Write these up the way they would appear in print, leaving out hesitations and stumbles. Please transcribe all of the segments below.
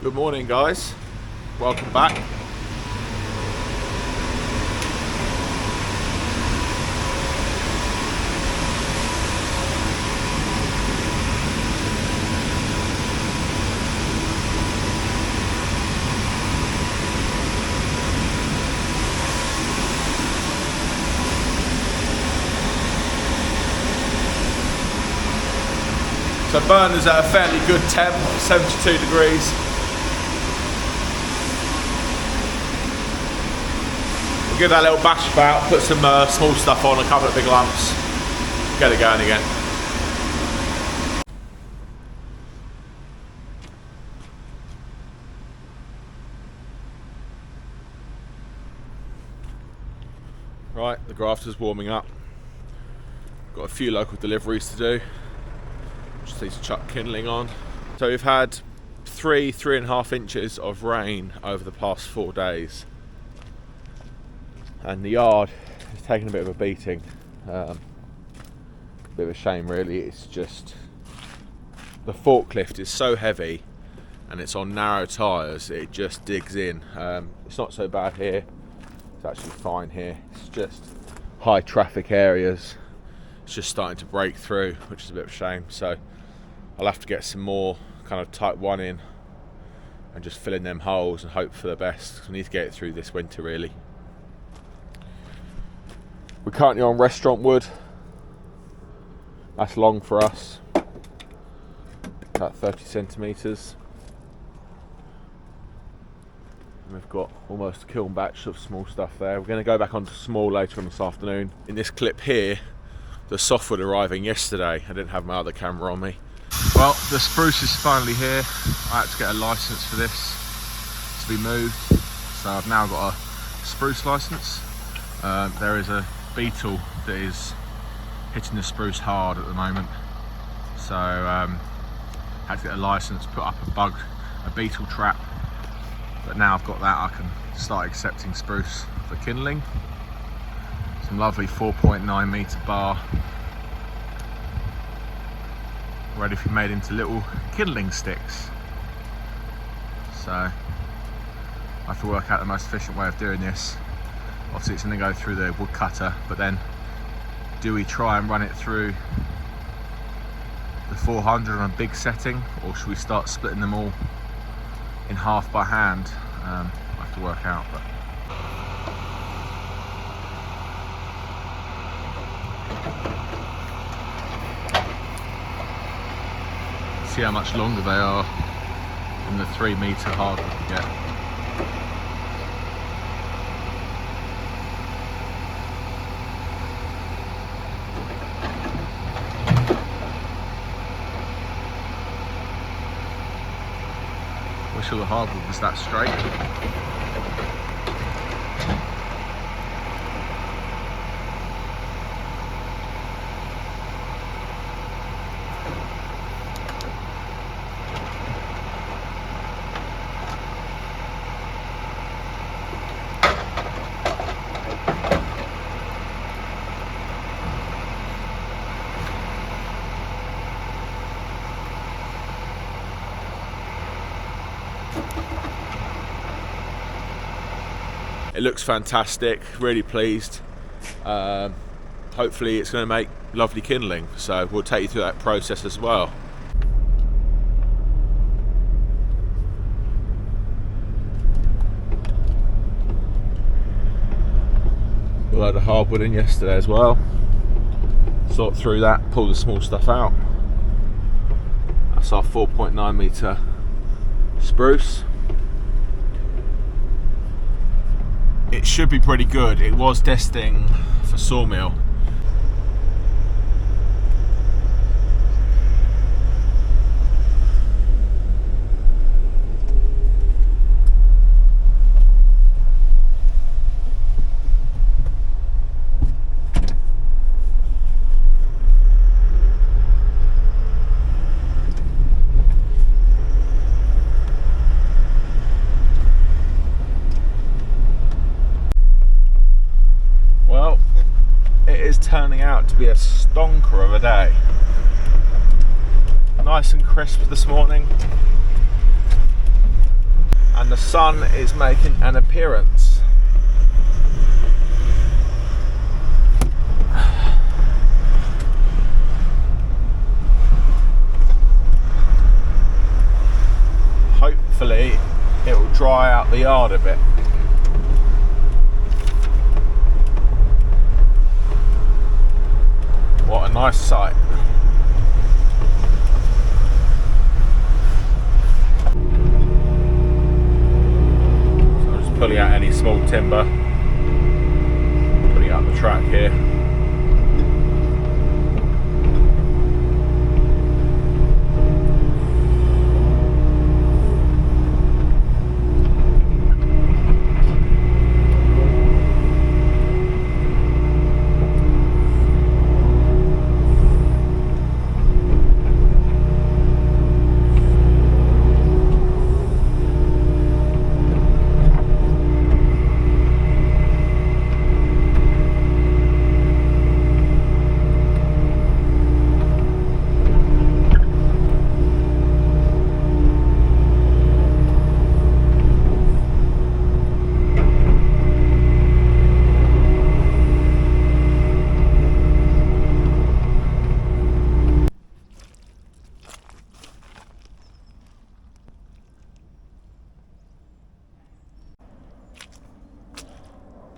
Good morning, guys. Welcome back. So burner's at a fairly good temp, 72 degrees. We'll give that a little bash about, put some small stuff on, a couple of big lumps, get it going again. Right, the grafter's warming up. Got a few local deliveries to do. Just need to chuck Kindling on. So we've had 3.5 inches of rain over the past 4 days. And the yard has taken a bit of a beating. Bit of a shame really, it's just, the forklift is so heavy and it's on narrow tyres, it just digs in. It's not so bad here, it's actually fine here. It's just high traffic areas. It's just starting to break through, which is a bit of a shame. So I'll have to get some more kind of type 1 in and just fill in them holes and hope for the best. We need to get it through this winter really. We're currently on restaurant wood. That's long for us, about 30 centimetres. We've got almost a kiln batch of small stuff there. We're going to go back onto small later on this afternoon. In this clip here, the softwood arriving yesterday. I didn't have my other camera on me. Well, the spruce is finally here. I had to get a licence for this to be moved. So I've now got a spruce licence. There is a beetle that is hitting the spruce hard at the moment. So I had to get a licence, put up a beetle trap. But now I've got that, I can start accepting spruce for kindling. Some lovely 4.9 metre bar, ready to be made into little kindling sticks. So I have to work out the most efficient way of doing this. Obviously it's going to go through the wood cutter, but then do we try and run it through the 400 on a big setting, or should we start splitting them all in half by hand? I have to work out. But see how much longer they are than the 3 metre hardwood we get. Wish all the hardwood was that straight. It looks fantastic, really pleased. Hopefully it's going to make lovely kindling, so we'll take you through that process as well. Got a load of hardwood in yesterday as well. Sort through that, pull the small stuff out. That's our 4.9 metre spruce. It should be pretty good. It was destined for sawmill. Turning out to be a stonker of a day. Nice and crisp this morning. and the sun is making an appearance. Hopefully it will dry out the yard a bit. What a nice sight. So I'm just pulling out any small timber, putting it up the track here.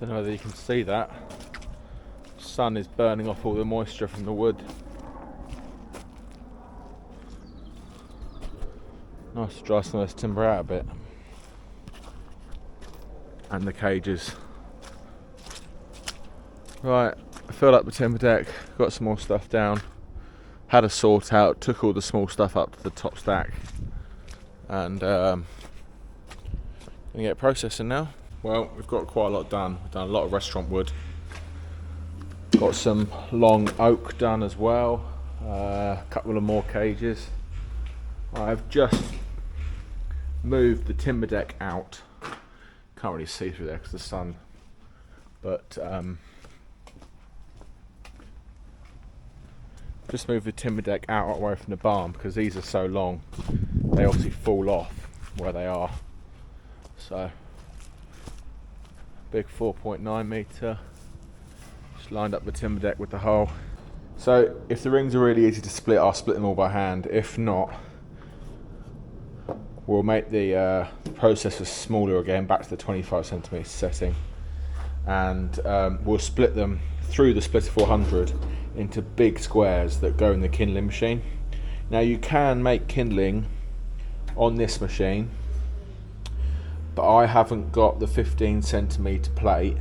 Don't know whether you can see that. Sun is burning off all the moisture from the wood. Nice to dry some of this timber out a bit. And the cages. Right, I filled up the timber deck, got some more stuff down. Had a sort out, took all the small stuff up to the top stack. And gonna get processing now. Well, we've got quite a lot done. We've done a lot of restaurant wood. Got some long oak done as well. A couple of more cages. I've just moved the timber deck out. Can't really see through there because of the sun. But just moved the timber deck out away from the barn because these are so long. They obviously fall off where they are. So big 4.9 metre, just lined up the timber deck with the hole. So if the rings are really easy to split, I'll split them all by hand. If not, we'll make the processor smaller again, back to the 25cm setting, and we'll split them through the splitter 400 into big squares that go in the kindling machine. Now you can make kindling on this machine, but I haven't got the 15cm plate.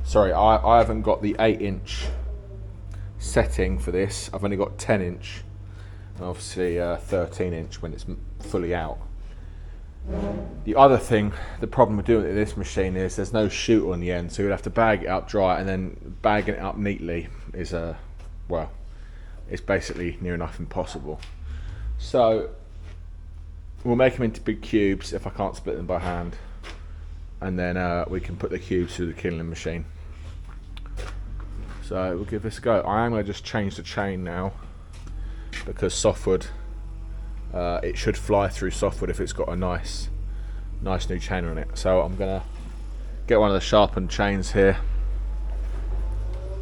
Sorry, I haven't got the 8-inch setting for this. I've only got 10-inch, and obviously 13-inch when it's fully out. The other thing, the problem with doing it in this machine is there's no chute on the end, so you'll have to bag it up dry, and then bagging it up neatly is well, it's basically near enough impossible. So we'll make them into big cubes if I can't split them by hand, and then we can put the cubes through the Kiln machine. So we'll give this a go. I am going to just change the chain now because softwood, it should fly through softwood if it's got a nice new chain on it. So I'm going to get one of the sharpened chains here,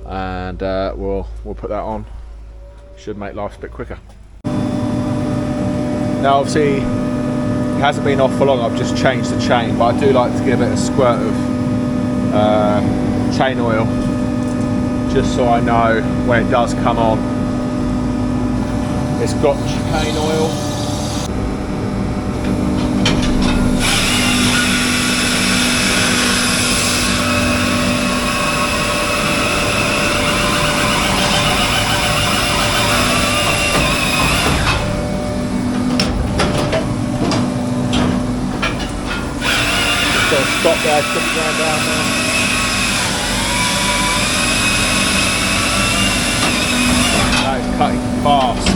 and we'll put that on. Should make life a bit quicker. Now obviously it hasn't been off for long, I've just changed the chain, but I do like to give it a squirt of chain oil just so I know when it does come on it's got chain oil. Stop there, put it down there. That is cutting fast.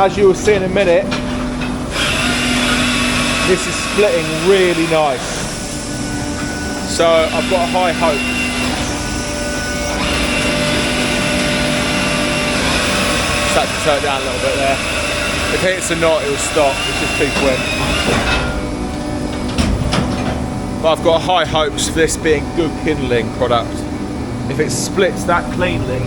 as you will see in a minute, this is splitting really nice. So I've got high hopes. Just had to turn it down a little bit there. If it hits a knot, it will stop. It's just too quick. But I've got high hopes for this being good kindling product. If it splits that cleanly,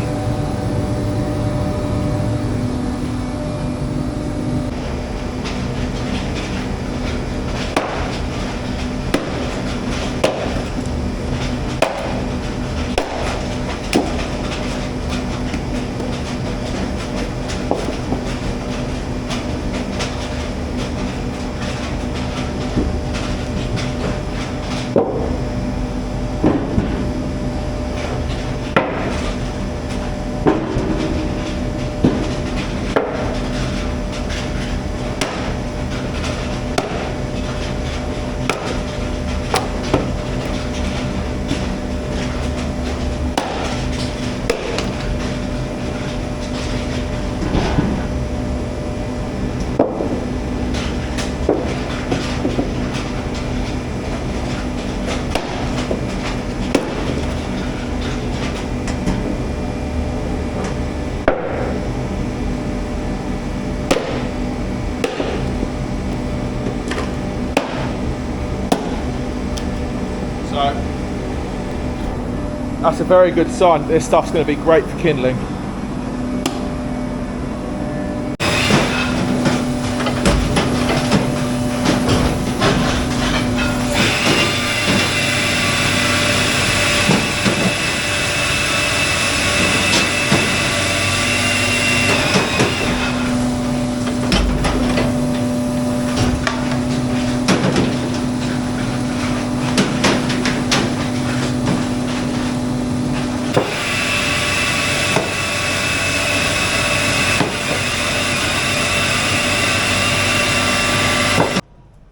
that's a very good sign. This stuff's going to be great for kindling.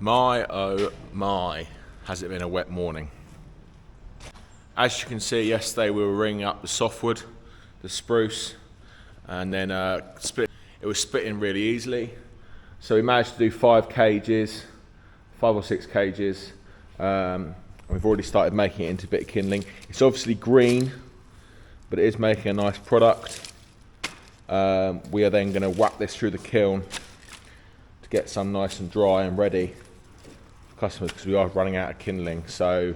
My oh my, has it been a wet morning. As you can see, yesterday we were ringing up the softwood, the spruce, and then it was splitting really easily. So we managed to do 5 or 6 cages. We've already started making it into a bit of kindling. It's obviously green, but it is making a nice product. We are then going to whack this through the kiln to get some nice and dry and ready for customers, because we are running out of kindling. So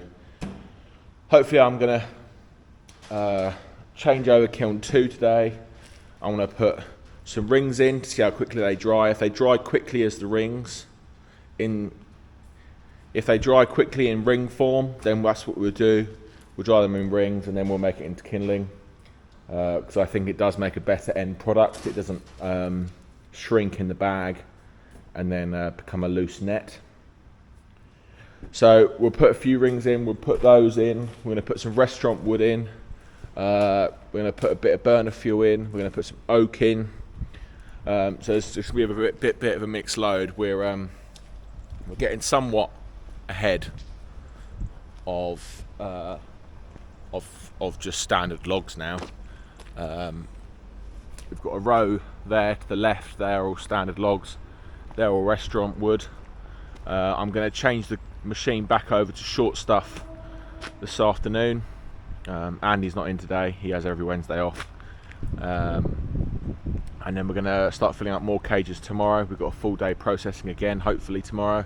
hopefully I'm going to change over kiln 2 today. I'm going to put some rings in to see how quickly they dry. If they dry quickly as the rings, if they dry quickly in ring form, then that's what we'll do. We'll dry them in rings and then we'll make it into kindling. Because I think it does make a better end product. It doesn't shrink in the bag and then become a loose net. So we'll put a few rings in, we'll put those in. We're going to put some restaurant wood in. We're going to put a bit of burner fuel in. We're going to put some oak in. So it's just we have a bit of a mixed load. We're getting somewhat ahead of just standard logs now. We've got a row there to the left. They're all standard logs. They're all restaurant wood. I'm going to change the machine back over to short stuff this afternoon. Andy's not in today. He has every Wednesday off. And then we're going to start filling up more cages tomorrow. We've got a full day processing again, hopefully tomorrow.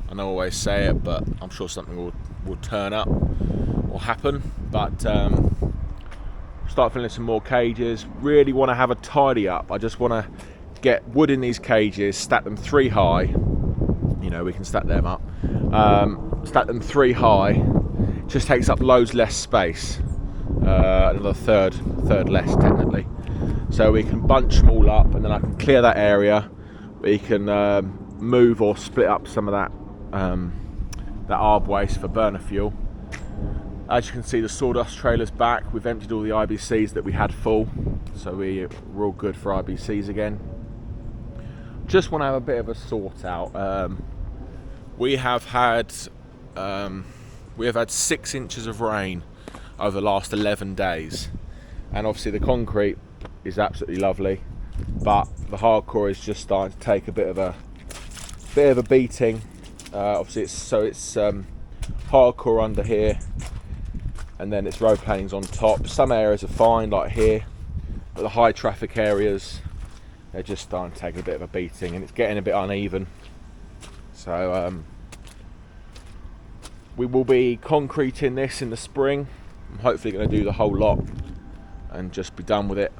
I know I always say it, but I'm sure something will turn up or happen. But start filling some more cages. Really want to have a tidy up. I just want to get wood in these cages, stack them 3 high. You know, we can stack them up. Stack them 3 high. Just takes up loads less space. Another third less technically. So we can bunch them all up, and then I can clear that area. We can move or split up some of that arb waste for burner fuel. As you can see, the sawdust trailer's back. We've emptied all the IBCs that we had full, so we're all good for IBCs again. Just want to have a bit of a sort out. We have had 6 inches of rain over the last 11 days, and obviously the concrete is absolutely lovely. but the hardcore is just starting to take a bit of a beating. Obviously it's hardcore under here, and then it's road planings on top. Some areas are fine, like here, but the high traffic areas, they're just starting to take a bit of a beating, and it's getting a bit uneven. So we will be concreting this in the spring. I'm hopefully going to do the whole lot and just be done with it.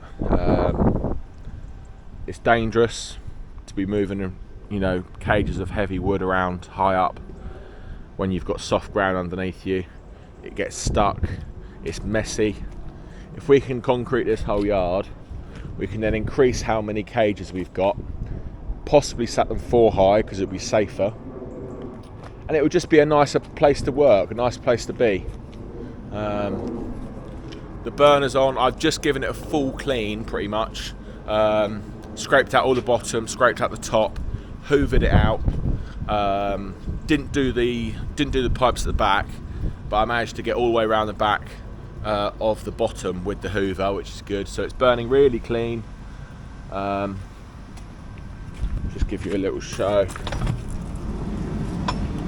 It's dangerous to be moving, you know, cages of heavy wood around high up when you've got soft ground underneath you. It gets stuck, it's messy. If we can concrete this whole yard, we can then increase how many cages we've got, possibly set them 4 high because it'll be safer, and it would just be a nicer place to work, a nice place to be. The burner's on. I've just given it a full clean pretty much. Scraped out all the bottom, scraped out the top, hoovered it out. Didn't do the pipes at the back, but I managed to get all the way around the back of the bottom with the hoover, which is good. So it's burning really clean. Just give you a little show.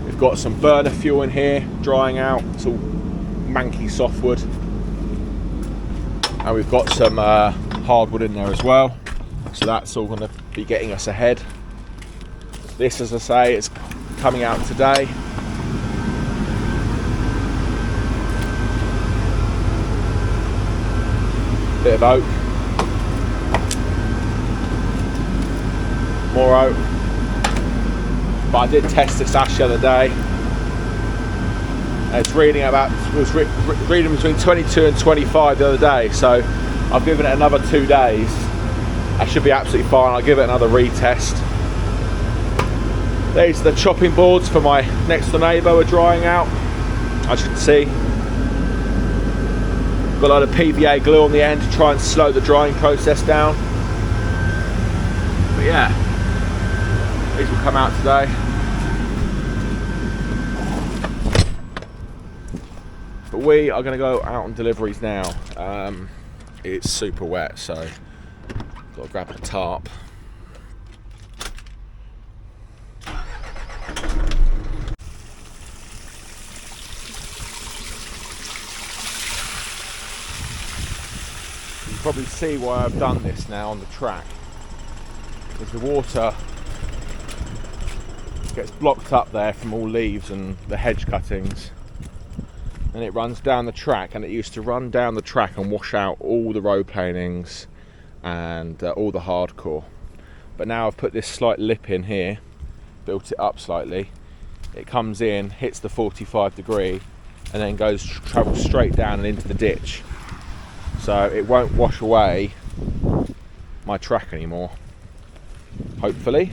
We've got some burner fuel in here drying out. It's all manky softwood, and we've got some hardwood in there as well, so that's all going to be getting us ahead. This, as I say, is coming out today. Bit of oak, more oak, but I did test this ash the other day. It's reading reading between 22 and 25 the other day, so I've given it another 2 days. I should be absolutely fine. I'll give it another retest. These are the chopping boards for my next door neighbour. We're drying out, as you can see. Got a lot of PVA glue on the end to try and slow the drying process down. But yeah, these will come out today. But we are going to go out on deliveries now. It's super wet, so got to grab a tarp. You can probably see why I've done this now on the track, because the water gets blocked up there from all leaves and the hedge cuttings, and it runs down the track, and it used to run down the track and wash out all the road planings and all the hardcore. But now I've put this slight lip in here, built it up slightly. It comes in, hits the 45 degree, and then travels straight down and into the ditch, so it won't wash away my track anymore, hopefully.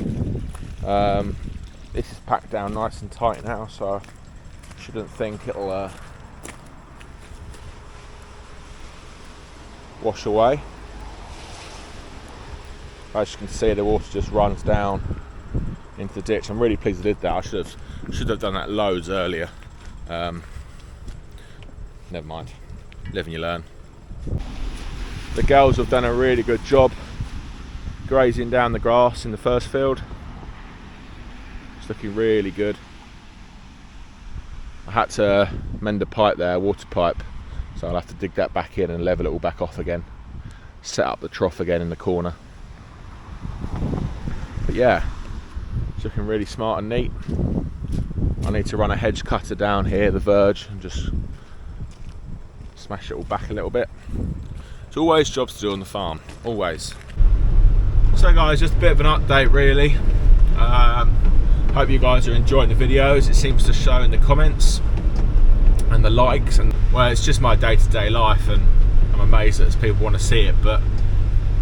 This is packed down nice and tight now, so I shouldn't think it'll wash away. As you can see, the water just runs down into the ditch. I'm really pleased I did that. I should have done that loads earlier. Never mind. Live and you learn. The girls have done a really good job grazing down the grass in the first field. It's looking really good. I had to mend a pipe there, a water pipe, so I'll have to dig that back in and level it all back off again. Set up the trough again in the corner. But yeah, it's looking really smart and neat. I need to run a hedge cutter down here, the verge, and just smash it all back a little bit. It's always jobs to do on the farm, always. So guys, just a bit of an update really. Hope you guys are enjoying the videos. It seems to show in the comments and the likes, and well, it's just my day-to-day life, and I'm amazed that people want to see it. But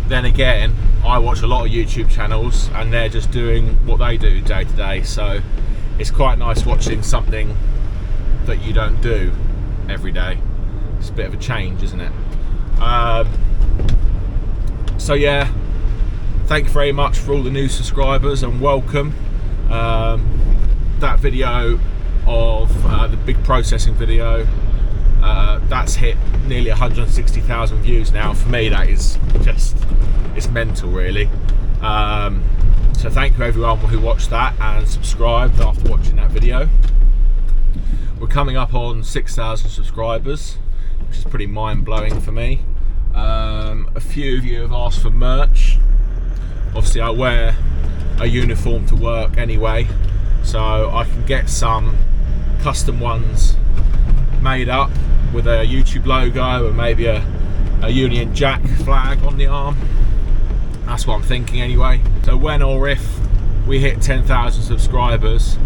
then again, I watch a lot of YouTube channels and they're just doing what they do day to day, so it's quite nice watching something that you don't do every day. It's a bit of a change, isn't it? So yeah, thank you very much for all the new subscribers and welcome. That video of the big processing video, That's hit nearly 160,000 views now. For me, that is just, it's mental really. So thank you everyone who watched that and subscribed after watching that video. We're coming up on 6,000 subscribers, which is pretty mind-blowing for me. A few of you have asked for merch. Obviously I wear a uniform to work anyway, so I can get some custom ones made up with a YouTube logo and maybe a Union Jack flag on the arm. That's what I'm thinking anyway. So when or if we hit 10,000 subscribers,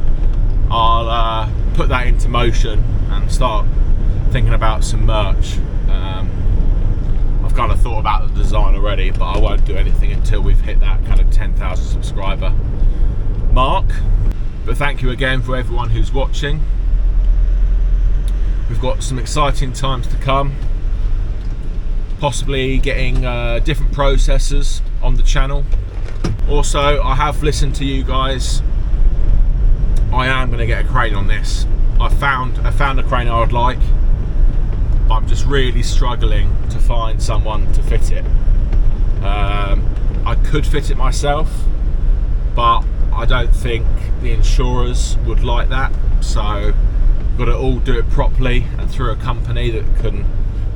I'll put that into motion and start thinking about some merch. I've kind of thought about the design already, but I won't do anything until we've hit that kind of 10,000 subscriber mark. But thank you again for everyone who's watching. We've got some exciting times to come, possibly getting different processors on the channel. Also, I have listened to you guys. I am going to get a crane on this. I found a crane I would like, but I'm just really struggling to find someone to fit it. I could fit it myself, but I don't think the insurers would like that, so I've got to all do it properly and through a company that can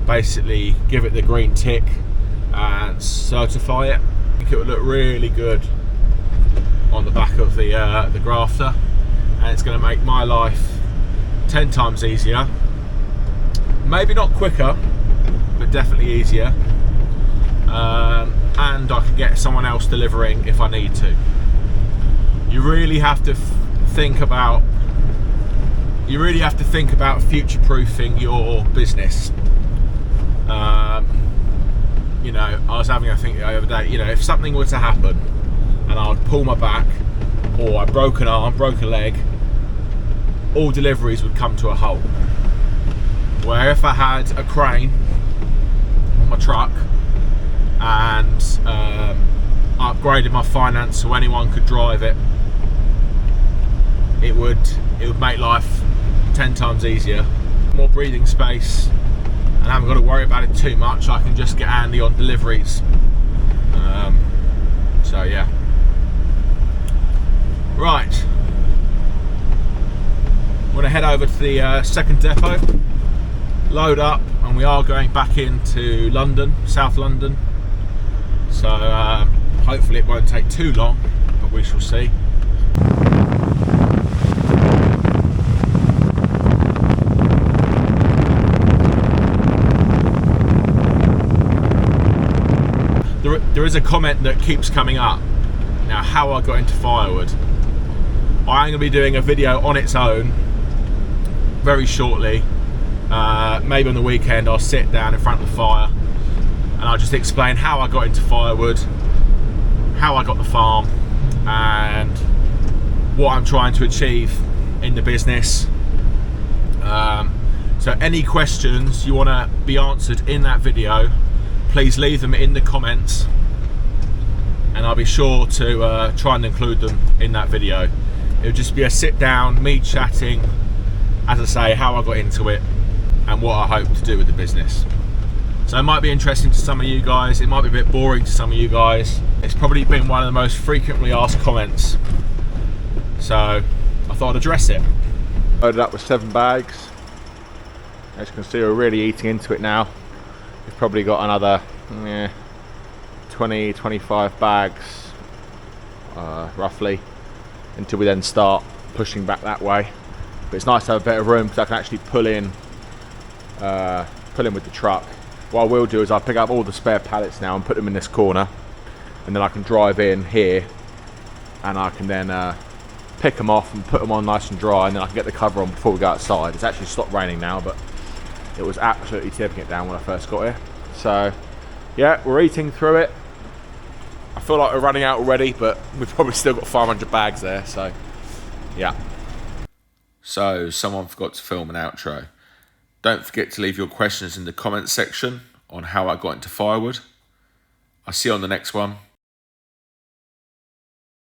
basically give it the green tick and certify it. I think it would look really good on the back of the grafter, and it's going to make my life 10 times easier. Maybe not quicker, but definitely easier. And I can get someone else delivering if I need to. You really have to think about future-proofing your business. You know, I was having a think the other day, you know, if something were to happen and I'd pull my back, or I broke an arm, broke a leg, all deliveries would come to a halt. Where if I had a crane on my truck and upgraded my finance so anyone could drive it, it would make life 10 times easier. More breathing space, and I haven't got to worry about it too much. I can just get handy on deliveries. So yeah. Right. I'm going to head over to the second depot, load up, and we are going back into London, South London. So hopefully it won't take too long, but we shall see. There is a comment that keeps coming up. Now, how I got into Firewood. I'm going to be doing a video on its own very shortly. Maybe on the weekend I'll sit down in front of the fire and I'll just explain how I got into Firewood, how I got the farm, and what I'm trying to achieve in the business. So any questions you want to be answered in that video, please leave them in the comments and I'll be sure to try and include them in that video. It'll just be a sit down, me chatting, as I say, how I got into it and what I hope to do with the business. So it might be interesting to some of you guys, it might be a bit boring to some of you guys. It's probably been one of the most frequently asked comments, so I thought I'd address it. Loaded up with 7 bags. As you can see, we're really eating into it now. We've probably got another 20-25 bags roughly, until we then start pushing back that way. But it's nice to have a bit of room because I can actually pull in with the truck. What I will do is I'll pick up all the spare pallets now and put them in this corner, and then I can drive in here and I can then pick them off and put them on nice and dry, and then I can get the cover on before we go outside. It's actually stopped raining now, but it was absolutely tipping it down when I first got here. So yeah, we're eating through it. I feel like we're running out already, but we've probably still got 500 bags there, so yeah. So someone forgot to film an outro. Don't forget to leave your questions in the comments section on how I got into Firewood. I'll see you on the next one.